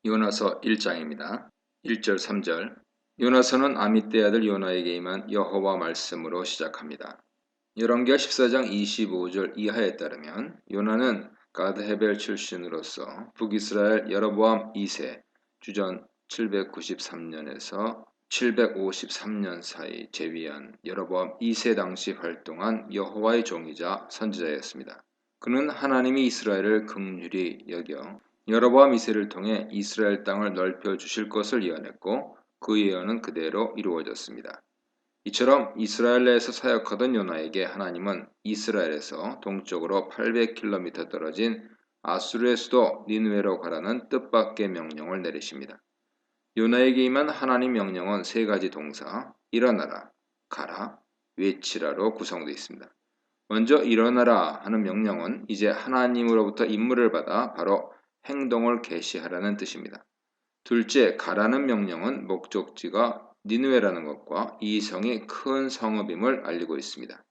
요나서 1장입니다. 1절 3절. 요나서는 아미떼 아들 요나에게 임한 여호와 말씀으로 시작합니다. 열왕기하 14장 25절 이하에 따르면 요나는 가드헤벨 출신으로서 북이스라엘 여로보암 2세 주전 793년에서 753년 사이 재위한 여로보암 2세 당시 활동한 여호와의 종이자 선지자였습니다. 그는 하나님이 이스라엘을 긍휼히 여겨 여로보암 2세를 통해 이스라엘 땅을 넓혀 주실 것을 예언했고 그 예언은 그대로 이루어졌습니다. 이처럼 이스라엘 내에서 사역하던 요나에게 하나님은 이스라엘에서 동쪽으로 800km 떨어진 아수르의 수도 니느웨로 가라는 뜻밖의 명령을 내리십니다. 요나에게 임한 하나님 명령은 세 가지 동사 일어나라, 가라, 외치라로 구성되어 있습니다. 먼저 일어나라 하는 명령은 이제 하나님으로부터 임무를 받아 바로 행동을 개시하라는 뜻입니다. 둘째, 가라는 명령은 목적지가 니느웨라는 것과 이 성이 큰 성읍임을 알리고 있습니다.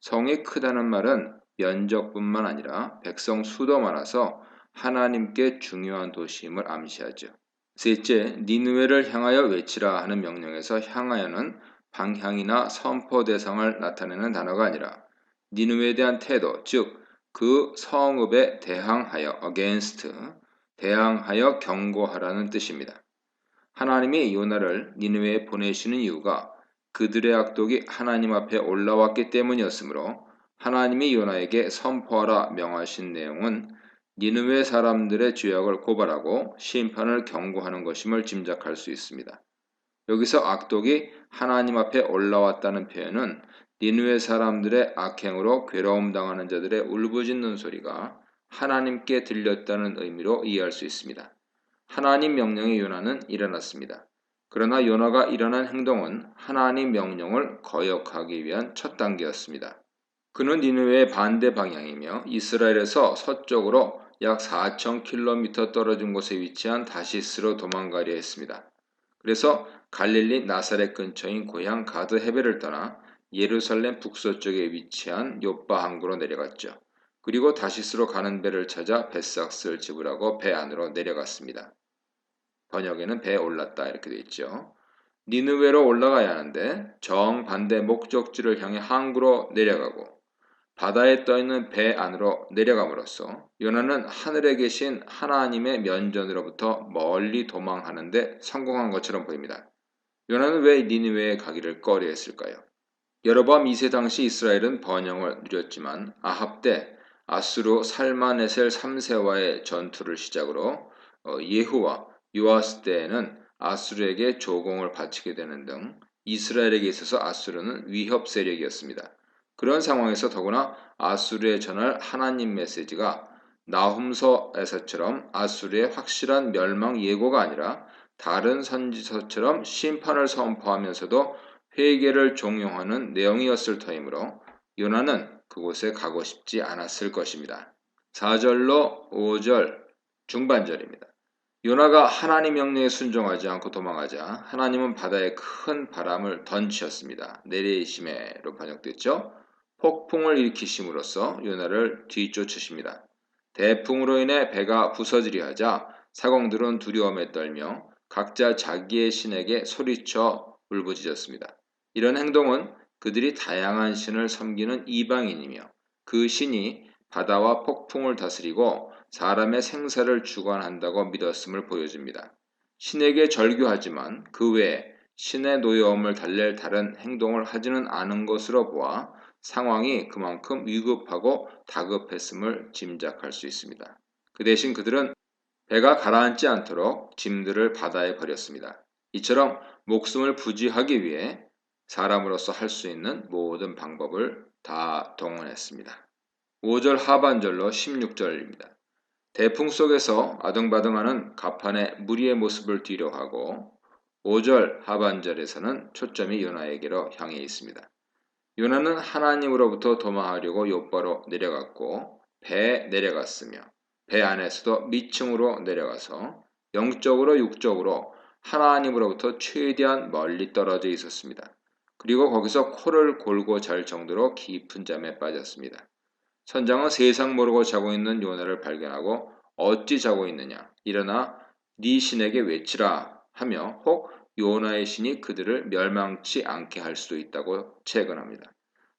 성이 크다는 말은 면적뿐만 아니라 백성 수도 많아서 하나님께 중요한 도시임을 암시하죠. 셋째, 니느웨를 향하여 외치라 하는 명령에서 향하여는 방향이나 선포 대상을 나타내는 단어가 아니라 니느웨에 대한 태도, 즉 그 성읍에 대항하여 against, 대항하여 경고하라는 뜻입니다. 하나님이 요나를 니느웨에 보내시는 이유가 그들의 악독이 하나님 앞에 올라왔기 때문이었으므로 하나님이 요나에게 선포하라 명하신 내용은 니느웨 사람들의 죄악을 고발하고 심판을 경고하는 것임을 짐작할 수 있습니다. 여기서 악독이 하나님 앞에 올라왔다는 표현은 니느웨 사람들의 악행으로 괴로움 당하는 자들의 울부짖는 소리가 하나님께 들렸다는 의미로 이해할 수 있습니다. 하나님 명령의 요나는 일어났습니다. 그러나 요나가 일어난 행동은 하나님 명령을 거역하기 위한 첫 단계였습니다. 그는 니느웨의 반대 방향이며 이스라엘에서 서쪽으로 약 4,000km 떨어진 곳에 위치한 다시스로 도망가려 했습니다. 그래서 갈릴리 나사렛 근처인 고향 가드헤벨을 떠나 예루살렘 북서쪽에 위치한 요빠 항구로 내려갔죠. 그리고 다시스로 가는 배를 찾아 벳삭스를 지불하고 배 안으로 내려갔습니다. 번역에는 배에 올랐다 이렇게 되어 있죠. 니느웨로 올라가야 하는데 정반대 목적지를 향해 항구로 내려가고 바다에 떠있는 배 안으로 내려감으로써 요나는 하늘에 계신 하나님의 면전으로부터 멀리 도망하는데 성공한 것처럼 보입니다. 요나는 왜 니느웨에 가기를 꺼려했을까요? 여로보암 2세 당시 이스라엘은 번영을 누렸지만 아합 때 아수르 살마네셀 3세와의 전투를 시작으로 예후와 요아스 때에는 아수르에게 조공을 바치게 되는 등 이스라엘에게 있어서 아수르는 위협 세력이었습니다. 그런 상황에서 더구나 아수르에 전할 하나님 메시지가 나훔서에서처럼 아수르의 확실한 멸망 예고가 아니라 다른 선지서처럼 심판을 선포하면서도 회개를 종용하는 내용이었을 터이므로 요나는 그곳에 가고 싶지 않았을 것입니다. 4절로 5절 중반절입니다. 요나가 하나님 명령에 순종하지 않고 도망하자 하나님은 바다에 큰 바람을 던지셨습니다. 내리시메로 번역됐죠. 폭풍을 일으키심으로써 요나를 뒤쫓으십니다. 대풍으로 인해 배가 부서지려 하자 사공들은 두려움에 떨며 각자 자기의 신에게 소리쳐 울부짖었습니다. 이런 행동은 그들이 다양한 신을 섬기는 이방인이며 그 신이 바다와 폭풍을 다스리고 사람의 생사를 주관한다고 믿었음을 보여줍니다. 신에게 절규하지만 그 외에 신의 노여움을 달랠 다른 행동을 하지는 않은 것으로 보아 상황이 그만큼 위급하고 다급했음을 짐작할 수 있습니다. 그 대신 그들은 배가 가라앉지 않도록 짐들을 바다에 버렸습니다. 이처럼 목숨을 부지하기 위해 사람으로서 할 수 있는 모든 방법을 다 동원했습니다. 5절 하반절로 16절입니다. 대풍 속에서 아등바등하는 가판의 무리의 모습을 뒤로하고 5절 하반절에서는 초점이 요나에게로 향해 있습니다. 요나는 하나님으로부터 도망하려고 요바로 내려갔고 배에 내려갔으며 배 안에서도 밑층으로 내려가서 영적으로 육적으로 하나님으로부터 최대한 멀리 떨어져 있었습니다. 그리고 거기서 코를 골고 잘 정도로 깊은 잠에 빠졌습니다. 선장은 세상 모르고 자고 있는 요나를 발견하고 어찌 자고 있느냐 일어나 네 신에게 외치라 하며 혹 요나의 신이 그들을 멸망치 않게 할 수도 있다고 채근합니다.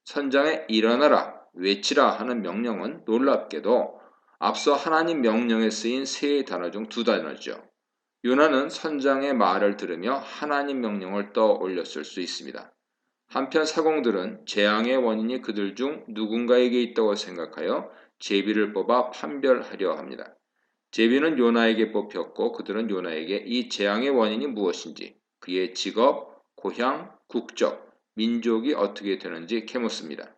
선장에 일어나라 외치라 하는 명령은 놀랍게도 앞서 하나님 명령에 쓰인 세 단어 중 두 단어죠. 요나는 선장의 말을 들으며 하나님 명령을 떠올렸을 수 있습니다. 한편 사공들은 재앙의 원인이 그들 중 누군가에게 있다고 생각하여 제비를 뽑아 판별하려 합니다. 제비는 요나에게 뽑혔고 그들은 요나에게 이 재앙의 원인이 무엇인지, 그의 직업, 고향, 국적, 민족이 어떻게 되는지 캐묻습니다.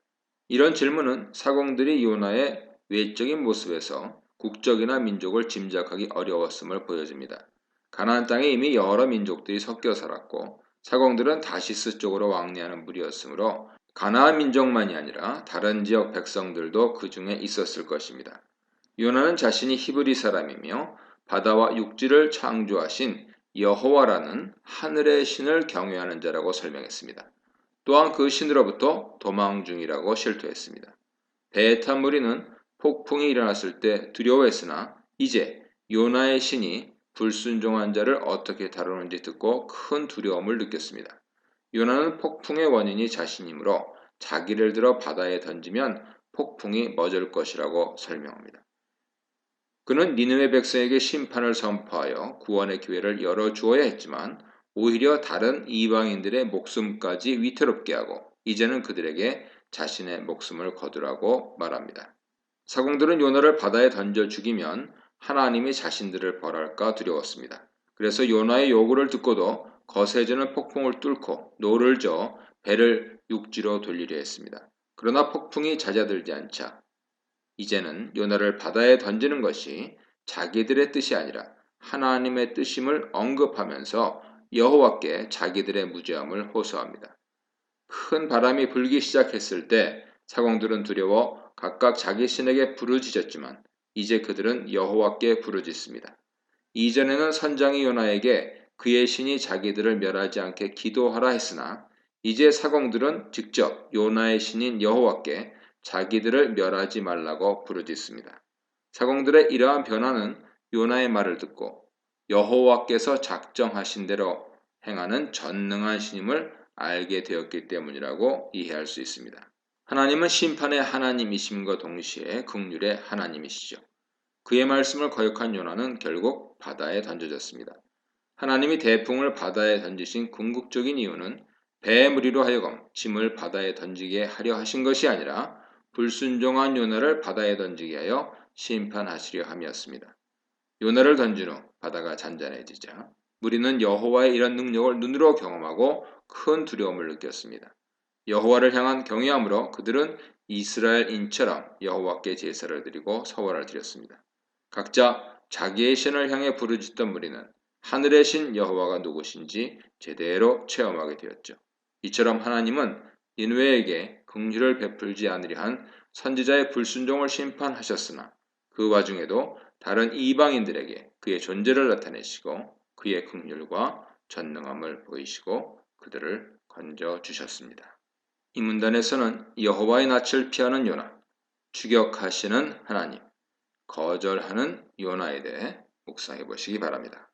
이런 질문은 사공들이 요나의 외적인 모습에서 국적이나 민족을 짐작하기 어려웠음을 보여줍니다. 가나안 땅에 이미 여러 민족들이 섞여 살았고 사공들은 다시스 쪽으로 왕래하는 무리였으므로 가나안 민족만이 아니라 다른 지역 백성들도 그 중에 있었을 것입니다. 요나는 자신이 히브리 사람이며 바다와 육지를 창조하신 여호와라는 하늘의 신을 경외하는 자라고 설명했습니다. 또한 그 신으로부터 도망 중이라고 실토했습니다. 배에 탄 무리는 폭풍이 일어났을 때 두려워했으나 이제 요나의 신이 불순종한 자를 어떻게 다루는지 듣고 큰 두려움을 느꼈습니다. 요나는 폭풍의 원인이 자신이므로 자기를 들어 바다에 던지면 폭풍이 멎을 것이라고 설명합니다. 그는 니느웨 백성에게 심판을 선포하여 구원의 기회를 열어주어야 했지만 오히려 다른 이방인들의 목숨까지 위태롭게 하고 이제는 그들에게 자신의 목숨을 거두라고 말합니다. 사공들은 요나를 바다에 던져 죽이면 하나님이 자신들을 벌할까 두려웠습니다. 그래서 요나의 요구를 듣고도 거세지는 폭풍을 뚫고 노를 저어 배를 육지로 돌리려 했습니다. 그러나 폭풍이 잦아들지 않자 이제는 요나를 바다에 던지는 것이 자기들의 뜻이 아니라 하나님의 뜻임을 언급하면서 여호와께 자기들의 무죄함을 호소합니다. 큰 바람이 불기 시작했을 때 사공들은 두려워 각각 자기 신에게 부르짖었지만 이제 그들은 여호와께 부르짖습니다. 이전에는 선장이 요나에게 그의 신이 자기들을 멸하지 않게 기도하라 했으나 이제 사공들은 직접 요나의 신인 여호와께 자기들을 멸하지 말라고 부르짖습니다. 사공들의 이러한 변화는 요나의 말을 듣고 여호와께서 작정하신 대로 행하는 전능한 신임을 알게 되었기 때문이라고 이해할 수 있습니다. 하나님은 심판의 하나님이심과 동시에 긍휼의 하나님이시죠. 그의 말씀을 거역한 요나는 결국 바다에 던져졌습니다. 하나님이 대풍을 바다에 던지신 궁극적인 이유는 배의 무리로 하여금 짐을 바다에 던지게 하려 하신 것이 아니라 불순종한 요나를 바다에 던지게 하여 심판하시려 함이었습니다. 요나를 던진 후 바다가 잔잔해지자 무리는 여호와의 이런 능력을 눈으로 경험하고 큰 두려움을 느꼈습니다. 여호와를 향한 경외함으로 그들은 이스라엘인처럼 여호와께 제사를 드리고 서원을 드렸습니다. 각자 자기의 신을 향해 부르짖던 무리는 하늘의 신 여호와가 누구신지 제대로 체험하게 되었죠. 이처럼 하나님은 니느웨에게 긍휼을 베풀지 않으려 한 선지자의 불순종을 심판하셨으나 그 와중에도 다른 이방인들에게 그의 존재를 나타내시고 그의 긍휼과 전능함을 보이시고 그들을 건져 주셨습니다. 이 문단에서는 여호와의 낯을 피하는 요나, 추격하시는 하나님, 거절하는 요나에 대해 묵상해 보시기 바랍니다.